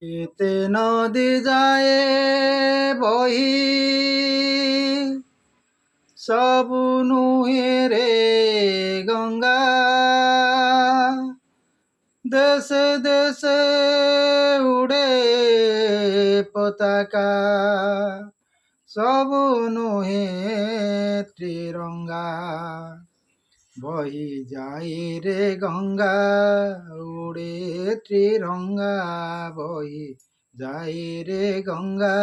এতে নদী যায় বহি সবু নুহে রে গঙ্গা দেশে দেশে উড়ে পতাকা সবু নুহে ত্রিরঙ্গা বহি যাই রে গঙ্গা উড়ে ত্রিরঙ্গা বহি যাই রে গঙ্গা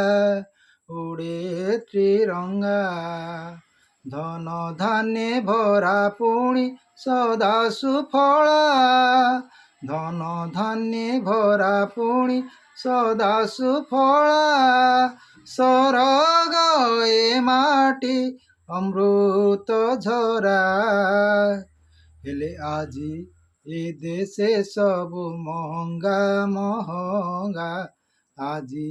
উড়ে ত্রিরঙ্গা ধন ধান্যে ভরা পুଣି সদা সুফলা ধন ধান্যে ভরা পুଣି সদা সুফলা ସରଗ ଏ ମାଟି ଅମୃତ ଝରା ହେଲେ ଆଜି ଏ ଦେଶେ ସବୁ ମହଙ୍ଗା ମହଙ୍ଗା ଆଜି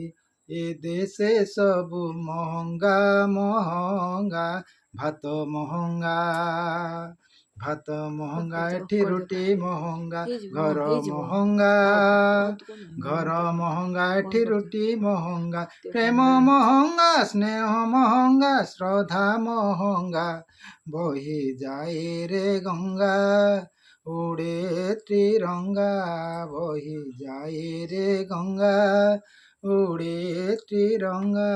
ଏ ଦେଶେ ସବୁ ମହଙ୍ଗା ମହଙ୍ଗା ଭାତ ମହଙ୍ଗା ଭାତ ମହଙ୍ଗା ଏଠି ରୁଟି ମହଙ୍ଗା ଘର ମହଙ୍ଗା ଘର ମହଙ୍ଗା ଏଠି ରୁଟି ମହଙ୍ଗା ପ୍ରେମ ମହଙ୍ଗା ସ୍ନେହ ମହଙ୍ଗା ଶ୍ରଦ୍ଧା ମହଙ୍ଗା ବହି ଯାଏ ରେ ଗଙ୍ଗା ଉଡ଼େ ତ୍ରିରଙ୍ଗା ବହି ଯାଏ ରେ ଗଙ୍ଗା ଉଡ଼େ ତ୍ରିରଙ୍ଗା।